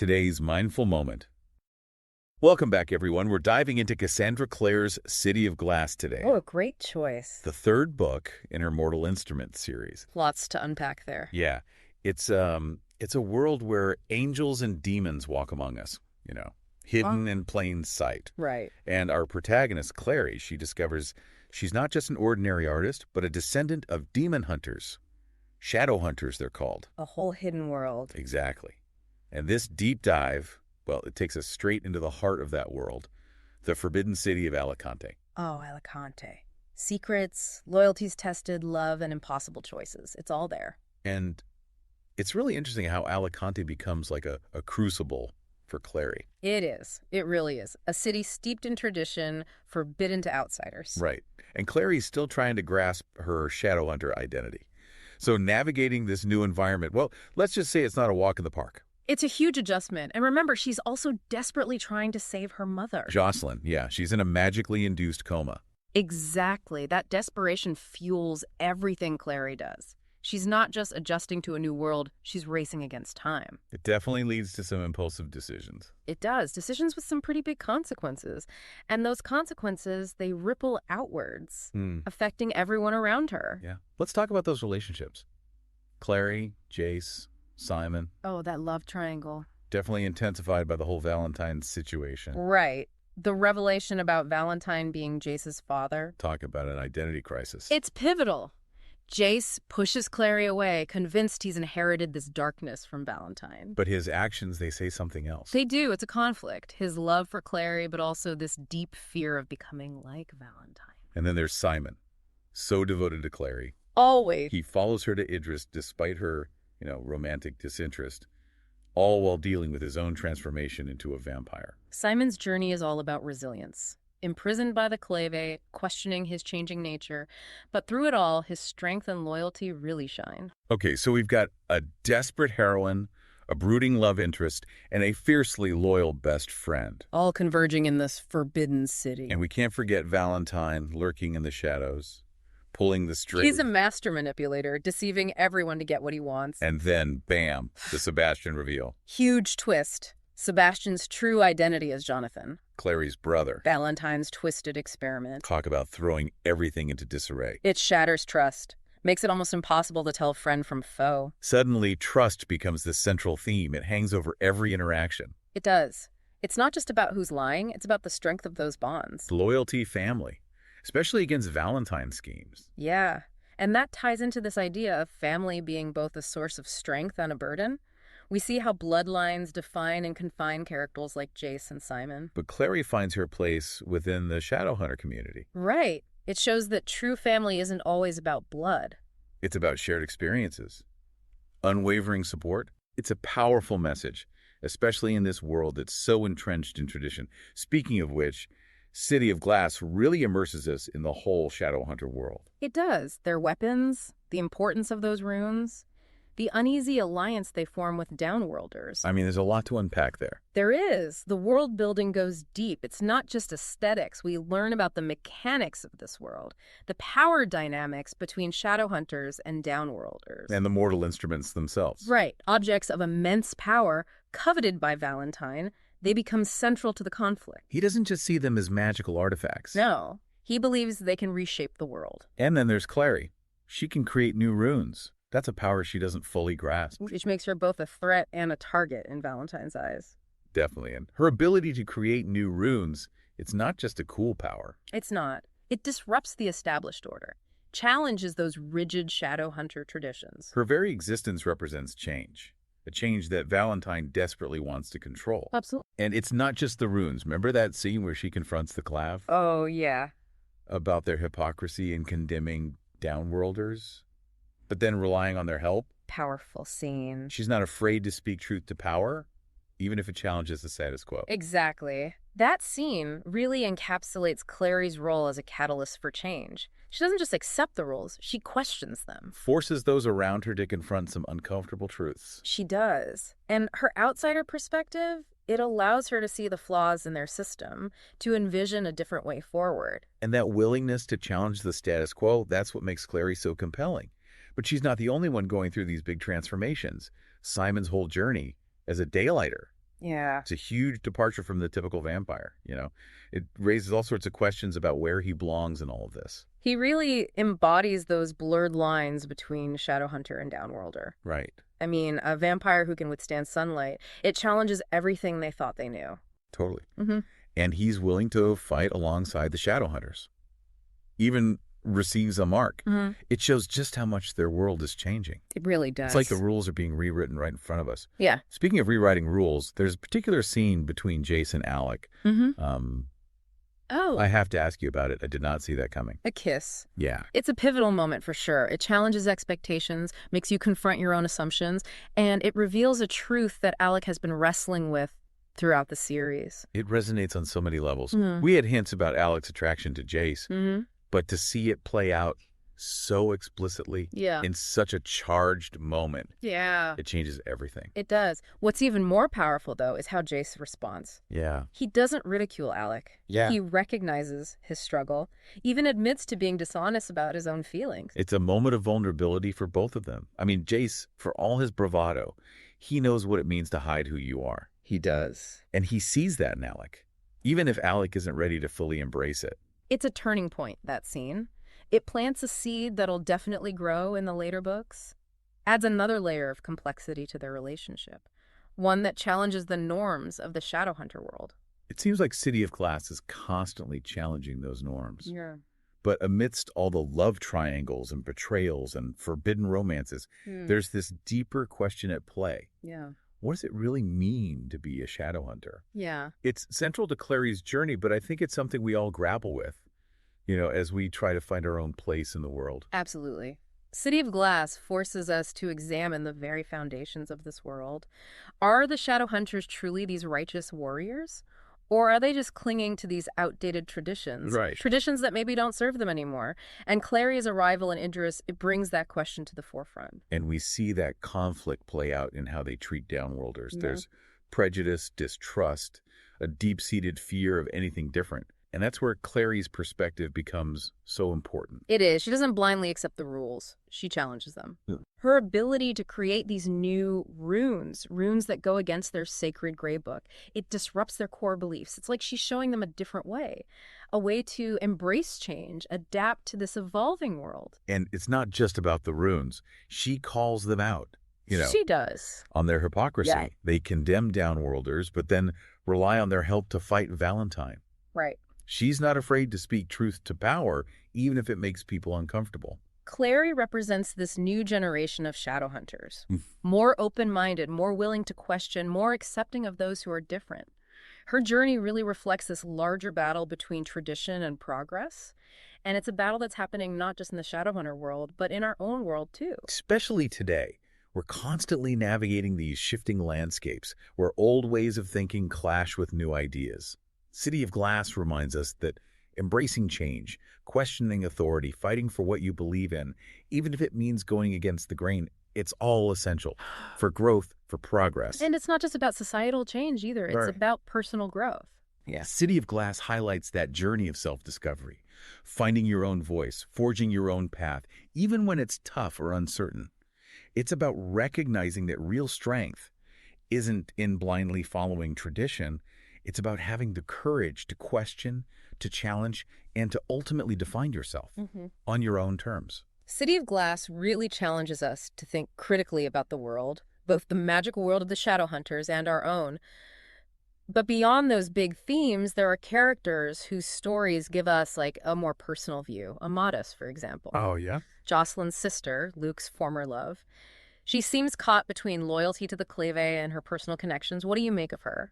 today's mindful moment. Welcome back, everyone. We're diving into Cassandra Clare's City of Glass today, Oh, a great choice. the third book in her Mortal Instruments series. Lots to unpack there. Yeah, it's a world where angels and demons walk among us, hidden in plain sight. Right. And our protagonist, Clary, she discovers she's not just an ordinary artist, but a descendant of demon hunters. Shadowhunters, they're called. A whole hidden world. Exactly. And this deep dive, well, it takes us straight into the heart of that world, the forbidden city of Alicante. Oh, Alicante. Secrets, loyalties tested, love, and impossible choices. It's all there. And it's really interesting how Alicante becomes like a crucible for Clary. It is. It really is. A city steeped in tradition, forbidden to outsiders. Right. And Clary's still trying to grasp her Shadowhunter identity. So navigating this new environment, well, let's just say it's not a walk in the park. It's a huge adjustment. And remember, she's also desperately trying to save her mother. Jocelyn, yeah, she's in a magically induced coma. Exactly. That desperation fuels everything Clary does. She's not just adjusting to a new world, she's racing against time. It definitely leads to some impulsive decisions. It does. Decisions with some pretty big consequences. And those consequences, they ripple outwards, affecting everyone around her. Yeah. Let's talk about those relationships. Clary, Jace, Simon. Oh, that love triangle. Definitely intensified by the whole Valentine situation. Right. The revelation about Valentine being Jace's father. Talk about an identity crisis. It's pivotal. Jace pushes Clary away, convinced he's inherited this darkness from Valentine. But his actions, they say something else. They do. It's a conflict. His love for Clary, but also this deep fear of becoming like Valentine. And then there's Simon, so devoted to Clary. Always. He follows her to Idris despite her, romantic disinterest, all while dealing with his own transformation into a vampire. Simon's journey is all about resilience. Imprisoned by the Clave, questioning his changing nature. But through it all, his strength and loyalty really shine. Okay, so we've got a desperate heroine, a brooding love interest, and a fiercely loyal best friend. All converging in this forbidden city. And we can't forget Valentine lurking in the shadows, pulling the strings. He's a master manipulator, deceiving everyone to get what he wants. And then, bam, the Sebastian reveal. Huge twist. Sebastian's true identity as Jonathan. Clary's brother. Valentine's twisted experiment. Talk about throwing everything into disarray. It shatters trust. Makes it almost impossible to tell friend from foe. Suddenly, trust becomes the central theme. It hangs over every interaction. It does. It's not just about who's lying, it's about the strength of those bonds. Loyalty, family, especially against Valentine schemes. Yeah. And that ties into this idea of family being both a source of strength and a burden. We see how bloodlines define and confine characters like Jace and Simon. But Clary finds her place within the Shadowhunter community. Right. It shows that true family isn't always about blood. It's about shared experiences. Unwavering support. It's a powerful message, especially in this world that's so entrenched in tradition. Speaking of which, City of Glass really immerses us in the whole Shadowhunter world. It does. Their weapons, the importance of those runes, the uneasy alliance they form with downworlders. I mean, there's a lot to unpack there. There is. The world building goes deep. It's not just aesthetics. We learn about the mechanics of this world, the power dynamics between Shadowhunters and downworlders. And the mortal instruments themselves. Right. Objects of immense power, coveted by Valentine, they become central to the conflict. He doesn't just see them as magical artifacts. No. He believes they can reshape the world. And then there's Clary. She can create new runes. That's a power she doesn't fully grasp. Which makes her both a threat and a target in Valentine's eyes. Definitely. And her ability to create new runes, it's not just a cool power. It's not. It disrupts the established order, challenges those rigid Shadowhunter traditions. Her very existence represents change, a change that Valentine desperately wants to control. Absolutely. And it's not just the runes. Remember that scene where she confronts the Clave? Oh, yeah. About their hypocrisy in condemning downworlders, but then relying on their help? Powerful scene. She's not afraid to speak truth to power, even if it challenges the status quo. Exactly. That scene really encapsulates Clary's role as a catalyst for change. She doesn't just accept the rules, she questions them. Forces those around her to confront some uncomfortable truths. She does. And her outsider perspective, it allows her to see the flaws in their system, to envision a different way forward. And that willingness to challenge the status quo, that's what makes Clary so compelling. But she's not the only one going through these big transformations. Simon's whole journey as a daylighter. Yeah. It's a huge departure from the typical vampire, you know. It raises all sorts of questions about where he belongs in all of this. He really embodies those blurred lines between Shadowhunter and Downworlder. Right. I mean, a vampire who can withstand sunlight. It challenges everything they thought they knew. Totally. Mm-hmm. And he's willing to fight alongside the Shadowhunters. Even receives a mark. Mm-hmm. It shows just how much their world is changing. It really does. It's like the rules are being rewritten right in front of us. Yeah. Speaking of rewriting rules, there's a particular scene between Jace and Alec. Mm-hmm. I have to ask you about it. I did not see that coming. A kiss. Yeah. It's a pivotal moment for sure. It challenges expectations, makes you confront your own assumptions, and it reveals a truth that Alec has been wrestling with throughout the series. It resonates on so many levels. Mm-hmm. We had hints about Alec's attraction to Jace, but to see it play out so explicitly in such a charged moment, it changes everything. It does. What's even more powerful, though, is how Jace responds. Yeah. He doesn't ridicule Alec. Yeah. He recognizes his struggle, even admits to being dishonest about his own feelings. It's a moment of vulnerability for both of them. I mean, Jace, for all his bravado, he knows what it means to hide who you are. He does. And he sees that in Alec, even if Alec isn't ready to fully embrace it. It's a turning point, that scene. It plants a seed that'll definitely grow in the later books. Adds another layer of complexity to their relationship. One that challenges the norms of the Shadowhunter world. It seems like City of Glass is constantly challenging those norms. Yeah. But amidst all the love triangles and betrayals and forbidden romances, there's this deeper question at play. Yeah. What does it really mean to be a Shadowhunter? Yeah. It's central to Clary's journey, but I think it's something we all grapple with, you know, as we try to find our own place in the world. Absolutely. City of Glass forces us to examine the very foundations of this world. Are the Shadowhunters truly these righteous warriors? Or are they just clinging to these outdated traditions? Right. Traditions that maybe don't serve them anymore. And Clary's arrival in Idris, it brings that question to the forefront. And we see that conflict play out in how they treat downworlders. There's prejudice, distrust, a deep-seated fear of anything different. And that's where Clary's perspective becomes so important. It is. She doesn't blindly accept the rules. She challenges them. Yeah. Her ability to create these new runes that go against their sacred gray book, it disrupts their core beliefs. It's like she's showing them a different way, a way to embrace change, adapt to this evolving world. And it's not just about the runes. She calls them out, you know. She does. On their hypocrisy. Yeah. They condemn downworlders, but then rely on their help to fight Valentine. Right. She's not afraid to speak truth to power, even if it makes people uncomfortable. Clary represents this new generation of Shadowhunters. More open-minded, more willing to question, more accepting of those who are different. Her journey really reflects this larger battle between tradition and progress. And it's a battle that's happening not just in the Shadowhunter world, but in our own world too. Especially today, we're constantly navigating these shifting landscapes where old ways of thinking clash with new ideas. City of Glass reminds us that embracing change, questioning authority, fighting for what you believe in, even if it means going against the grain, it's all essential for growth, for progress. And it's not just about societal change either. It's about personal growth. Yeah. City of Glass highlights that journey of self-discovery, finding your own voice, forging your own path, even when it's tough or uncertain. It's about recognizing that real strength isn't in blindly following tradition. It's about having the courage to question, to challenge, and to ultimately define yourself on your own terms. City of Glass really challenges us to think critically about the world, both the magical world of the Shadowhunters and our own. But beyond those big themes, there are characters whose stories give us like a more personal view. Amatis, for example. Oh, yeah? Jocelyn's sister, Luke's former love. She seems caught between loyalty to the Clave and her personal connections. What do you make of her?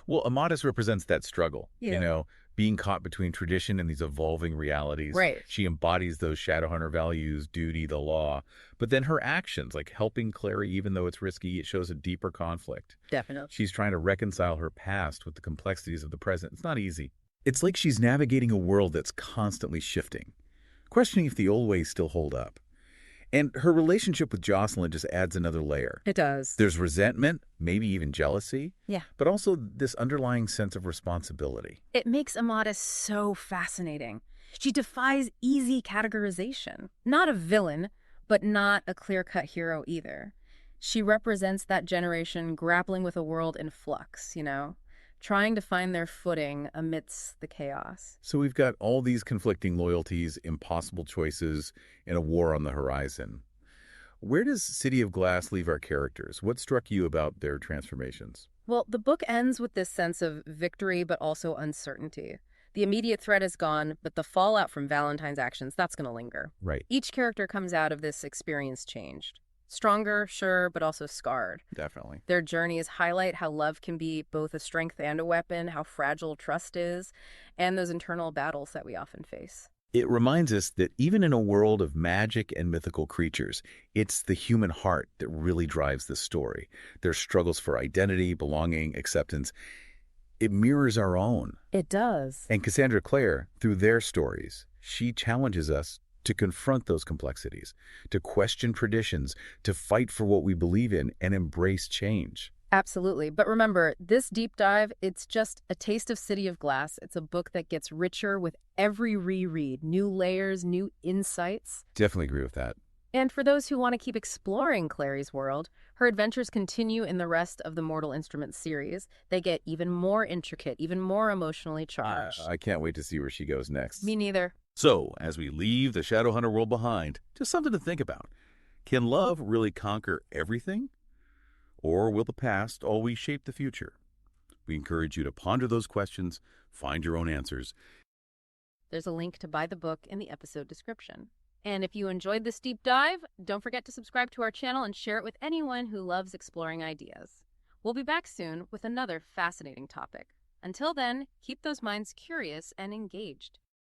Well, Amatis represents that struggle, Yeah. you know, being caught between tradition and these evolving realities. Right. She embodies those Shadowhunter values, duty, the law. But then her actions, like helping Clary, even though it's risky, it shows a deeper conflict. Definitely. She's trying to reconcile her past with the complexities of the present. It's not easy. It's like she's navigating a world that's constantly shifting, questioning if the old ways still hold up. And her relationship with Jocelyn just adds another layer. It does. There's resentment, maybe even jealousy. Yeah. But also this underlying sense of responsibility. It makes Amatis so fascinating. She defies easy categorization. Not a villain, but not a clear-cut hero either. She represents that generation grappling with a world in flux, trying to find their footing amidst the chaos. So we've got all these conflicting loyalties, impossible choices, and a war on the horizon. Where does City of Glass leave our characters? What struck you about their transformations? Well, the book ends with this sense of victory, but also uncertainty. The immediate threat is gone, but the fallout from Valentine's actions, that's going to linger. Right. Each character comes out of this experience changed. Stronger, sure, but also scarred. Definitely. Their journeys highlight how love can be both a strength and a weapon, how fragile trust is, and those internal battles that we often face. It reminds us that even in a world of magic and mythical creatures, it's the human heart that really drives the story. Their struggles for identity, belonging, acceptance. It mirrors our own. It does. And Cassandra Clare, through their stories, she challenges us to confront those complexities, to question traditions, to fight for what we believe in, and embrace change. Absolutely. But remember, this deep dive, it's just a taste of City of Glass. It's a book that gets richer with every reread, new layers, new insights. Definitely agree with that. And for those who want to keep exploring Clary's world, her adventures continue in the rest of the Mortal Instruments series. They get even more intricate, even more emotionally charged. I can't wait to see where she goes next. Me neither. So, as we leave the Shadowhunter world behind, just something to think about. Can love really conquer everything? Or will the past always shape the future? We encourage you to ponder those questions, find your own answers. There's a link to buy the book in the episode description. And if you enjoyed this deep dive, don't forget to subscribe to our channel and share it with anyone who loves exploring ideas. We'll be back soon with another fascinating topic. Until then, keep those minds curious and engaged.